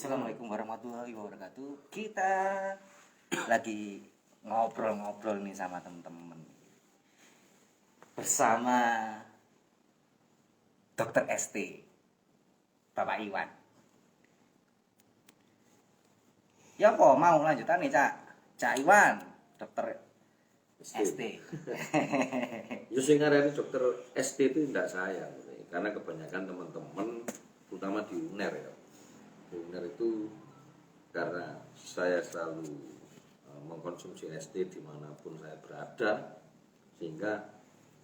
Assalamualaikum warahmatullahi wabarakatuh. Kita lagi ngobrol-ngobrol nih sama temen-temen bersama Dokter ST, Bapak Iwan. Ya apa mau lanjutan nih Cak Iwan, Dokter ST. Yo sing ngarani dokter ST itu tidak saya, karena kebanyakan teman-teman, terutama di UNER ya. Di UNER itu karena saya selalu mengkonsumsi ST dimanapun saya berada, sehingga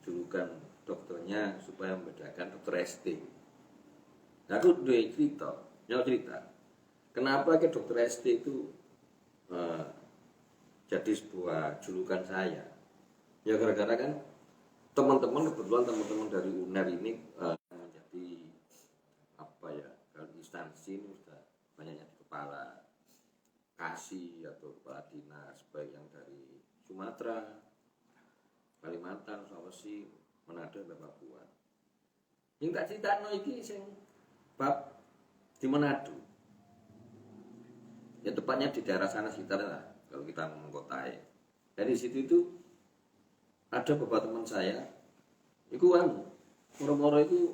julukan dokternya supaya membedakan dokter ST. Nah, aku udah cerita, kenapa ke dokter ST itu jadi sebuah julukan saya. Ya gara-gara kan kebetulan teman-teman dari UNER ini menjadi apa ya, kalau instansi ini sudah banyaknya kepala kasih atau kepala dinas, baik yang dari Sumatera, Kalimantan, Sulawesi, Manado, dan Papua. Yang tak cerita iki sing bab di Manado. Ya tepatnya di daerah sana sekitar lah, kalau kita ngomong kota ya. Dari situ itu ada beberapa teman saya, itu moro-moro itu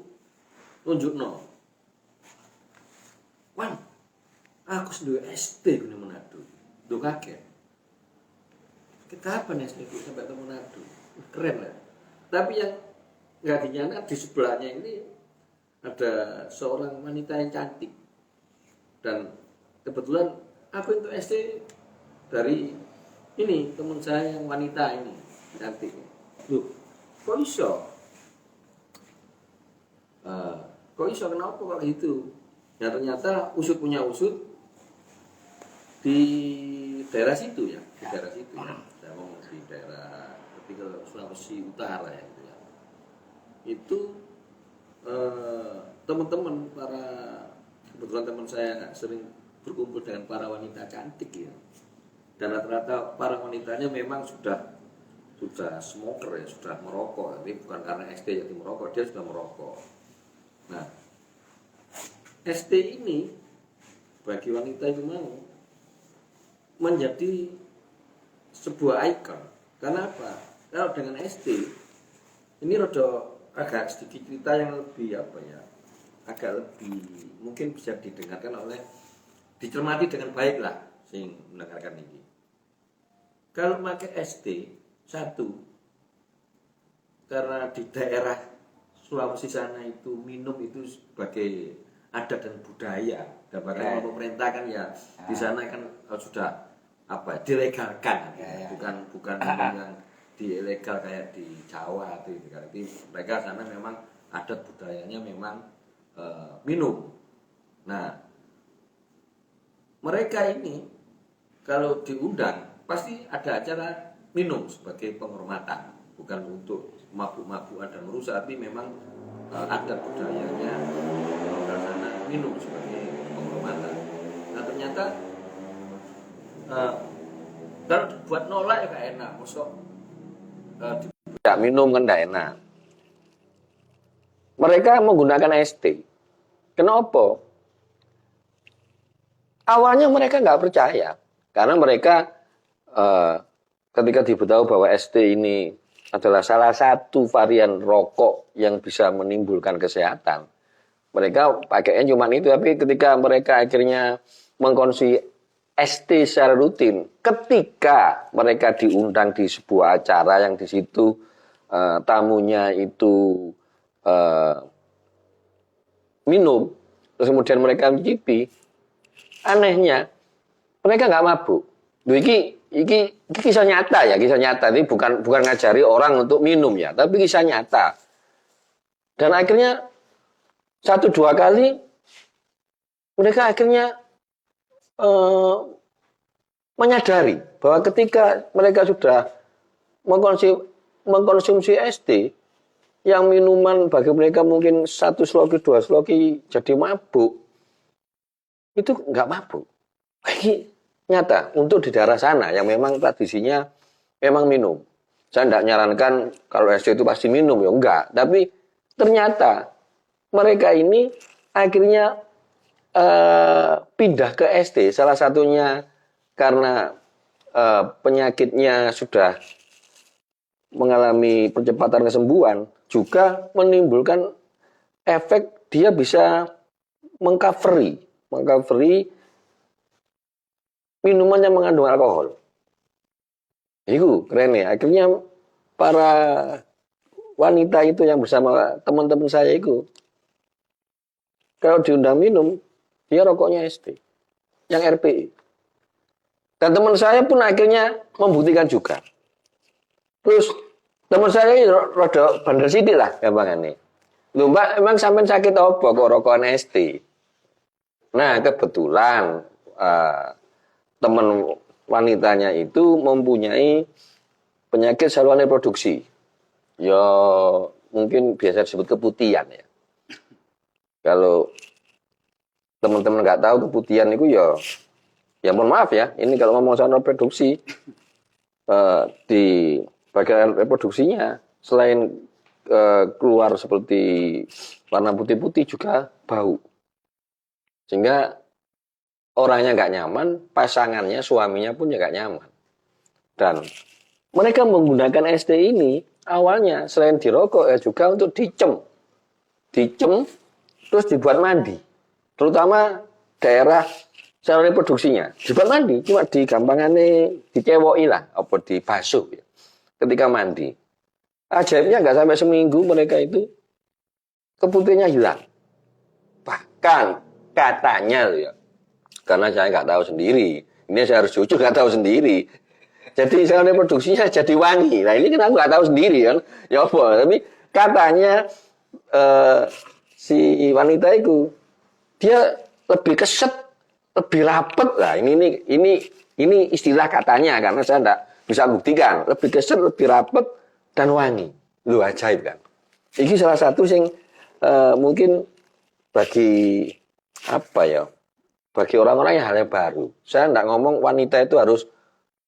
nunjukno, Wan, aku sendiri SD di Manado, tuh kaget. Kita apa nih SD sampai ke Manado, keren lah. Tapi yang nggak dinyana di sebelahnya ini ada seorang wanita yang cantik, dan kebetulan aku itu SD dari ini teman saya yang wanita ini cantik. Loh, kok iso? Kenapa kok gitu? Ya ternyata usut punya usut di daerah situ ya, Saya ngomong di daerah ketika Sulawesi Utara ya, gitu ya. Itu teman-teman kebetulan teman saya sering berkumpul dengan para wanita cantik ya. Dan rata-rata para wanitanya memang sudah smoker ya, sudah merokok. Tapi bukan karena ST jadi merokok, dia sudah merokok. Nah, ST ini bagi wanita itu mau menjadi sebuah ikon. Karena apa? Kalau dengan ST ini agak sedikit cerita yang lebih agak lebih mungkin bisa dicermati dengan baik lah sing mendengarkan ini. Kalau pakai ST satu, karena di daerah Sulawesi sana itu minum itu sebagai adat dan budaya, dan bahkan pemerintah kan ya di sana kan sudah dilegalkan, bukan minum yang diilegal kayak di Jawa itu. Jadi mereka sana memang adat budayanya memang minum. Nah, mereka ini kalau diundang pasti ada acara minum sebagai penghormatan, bukan untuk mabuk-mabukan dan merusak, tapi memang adat budayanya orang sana minum sebagai penghormatan. Nah ternyata kalau dibuat nolak ya gak enak, tidak minum kan gak enak. Mereka menggunakan ST. Kenapa? Awalnya mereka nggak percaya, karena mereka ketika diberitahu bahwa ST ini adalah salah satu varian rokok yang bisa menimbulkan kesehatan, mereka pakainya cuma itu. Tapi ketika mereka akhirnya mengkonsumsi ST secara rutin, ketika mereka diundang di sebuah acara yang di situ tamunya itu minum, terus kemudian mereka mencicipi, anehnya mereka nggak mabuk. Duh, iki kisah nyata ya, kisah nyata. Ini bukan ngajari orang untuk minum ya, tapi kisah nyata. Dan akhirnya 1-2 kali mereka akhirnya menyadari bahwa ketika mereka sudah mengkonsumsi ST, yang minuman bagi mereka mungkin 1 sloki 2 sloki jadi mabuk, itu nggak mabuk. Nyata untuk di daerah sana yang memang tradisinya memang minum. Saya tidak nyarankan kalau ST itu pasti minum, ya enggak. Tapi ternyata mereka ini akhirnya pindah ke SD, salah satunya karena penyakitnya sudah mengalami percepatan kesembuhan, juga menimbulkan efek dia bisa mengcovery minuman yang mengandung alkohol. Itu keren ya. Akhirnya para wanita itu yang bersama teman-teman saya itu, kalau diundang minum, dia rokoknya SD, yang RPI. Dan teman saya pun akhirnya membuktikan juga. Terus teman saya ini rada bandel sidik lah gampangane. Lho Mbak, emang sampean sakit apa kok rokokan ST? Nah, kebetulan teman wanitanya itu mempunyai penyakit saluran reproduksi. Ya mungkin biasa disebut keputihan ya. Kalau teman-teman nggak tahu keputihan itu ya mohon maaf ya. Ini kalau ngomong saluran reproduksi di bagian reproduksinya selain keluar seperti warna putih-putih juga bau. Sehingga orangnya nggak nyaman, pasangannya, suaminya pun juga nggak nyaman. Dan mereka menggunakan ST ini awalnya selain dirokok ya juga untuk dicem, terus dibuat mandi. Terutama daerah saluran reproduksinya dibuat mandi, cuma digampangannya dicewoki lah, apa dibasuh ya, ketika mandi. Ajaibnya nggak sampai seminggu mereka itu keputihnya hilang. Bahkan katanya loh ya, karena saya nggak tahu sendiri, ini saya harus jujur nggak tahu sendiri. Jadi saluran reproduksinya jadi wangi. Nah ini kan aku nggak tahu sendiri kan, ya apa? Tapi katanya si wanita itu dia lebih keset, lebih rapet lah. Ini istilah katanya karena saya nggak bisa buktikan. Lebih keset, lebih rapet dan wangi. Lu ajaib kan. Ini salah satu yang mungkin bagi apa ya? Bagi orang-orang yang hal yang baru. Saya nggak ngomong wanita itu harus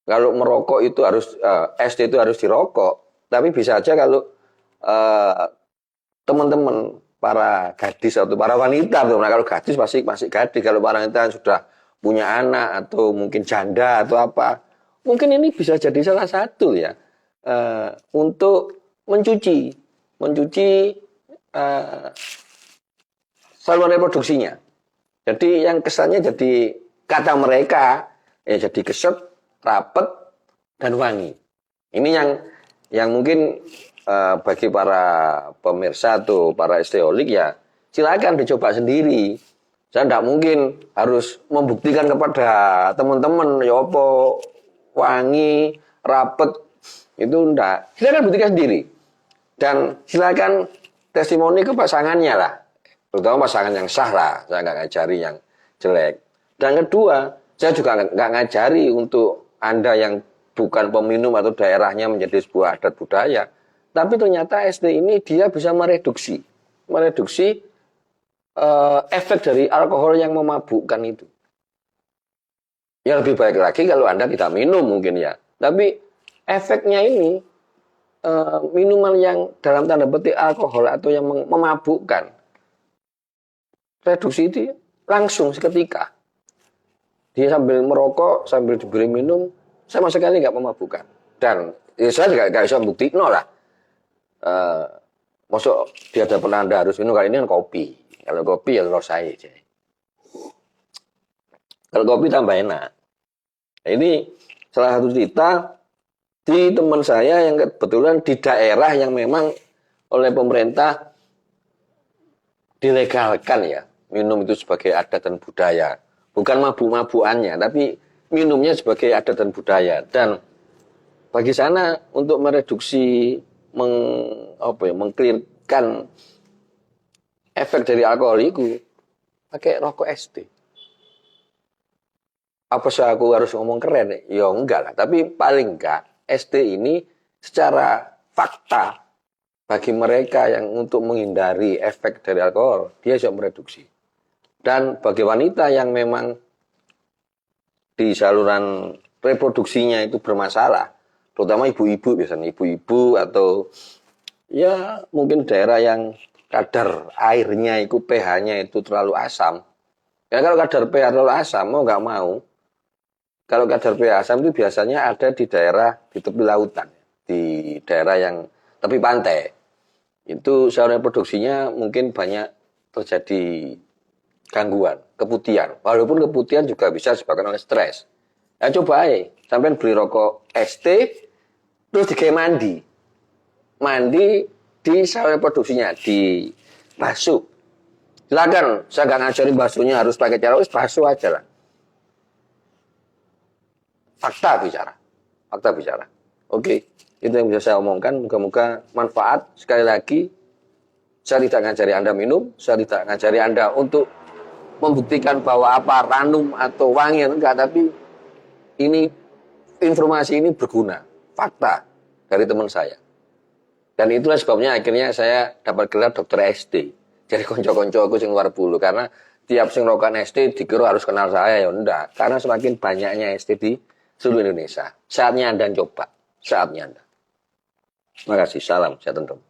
kalau merokok itu harus SD itu harus dirokok. Tapi bisa aja kalau teman-teman para gadis atau para wanita, nah kalau gadis masih gadis, kalau para wanita yang sudah punya anak atau mungkin janda atau apa, mungkin ini bisa jadi salah satu ya untuk mencuci saluran reproduksinya. Jadi yang kesannya jadi kata mereka ya jadi keset, rapet dan wangi. Ini yang mungkin bagi para pemirsa atau para esteolik ya silakan dicoba sendiri. Saya tidak mungkin harus membuktikan kepada teman-teman ya apa wangi, rapet itu enggak. Silakan buktikan sendiri. Dan silakan testimoni ke pasangannya lah. Terutama pasangan yang sah lah. Saya nggak ngajari yang jelek. Dan kedua, saya juga nggak ngajari untuk Anda yang bukan peminum atau daerahnya menjadi sebuah adat budaya. Tapi ternyata ST ini dia bisa mereduksi efek dari alkohol yang memabukkan itu. Ya lebih baik lagi kalau Anda tidak minum mungkin ya. Tapi efeknya ini minuman yang dalam tanda petik alkohol atau yang memabukkan, reduksi itu langsung seketika. Dia sambil merokok, sambil diberi minum, sama sekali nggak memabukkan. Dan ya saya juga nggak bisa bukti, no lah. Masuk di hadapan Anda harus minum, kali ini kan kopi. Kalau kopi ya telur saya. Kalau kopi tambah enak. Nah, ini salah satu cerita di teman saya yang kebetulan di daerah yang memang oleh pemerintah dilegalkan ya. Minum itu sebagai adat dan budaya. Bukan mabuk-mabukannya, tapi minumnya sebagai adat dan budaya. Dan bagi sana untuk mereduksi, mengklirkan efek dari alkohol itu, pakai rokok SD. Apa sih aku harus ngomong keren? Ya enggak lah, tapi paling enggak SD ini secara fakta bagi mereka yang untuk menghindari efek dari alkohol, dia bisa mereduksi. Dan bagi wanita yang memang di saluran reproduksinya itu bermasalah, terutama ibu-ibu biasanya, ibu-ibu atau ya mungkin daerah yang kadar airnya itu pH-nya itu terlalu asam, Ya kalau kadar pH terlalu asam, mau nggak mau, kalau kadar pH asam itu biasanya ada di daerah di tepi lautan, di daerah yang tepi pantai. Itu saluran produksinya mungkin banyak terjadi gangguan, keputihan. Walaupun keputihan juga bisa disebabkan oleh stres. Ya coba aja, sampai beli rokok ST, terus digawe mandi. Mandi di saluran produksinya, di basuh. Silakan, saya nggak ngajarin basuhnya harus pakai cara, basuh aja lah. Fakta bicara. Fakta bicara. Oke, itu yang bisa saya omongkan. Moga-moga manfaat. Sekali lagi, saya tidak ngajari Anda minum, saya tidak ngajari Anda untuk membuktikan bahwa apa ranum atau wangian, enggak, tapi ini informasi ini berguna, fakta dari teman saya. Dan itulah sebabnya akhirnya saya dapat gelar dokter SD. Jadi konco-konco aku sing luar bulu, karena tiap sing rokan SD dikira harus kenal saya, ya enggak. Karena semakin banyaknya SD di seluruh Indonesia. Saatnya Anda coba, saatnya Anda. Terima kasih, salam, saya tentu.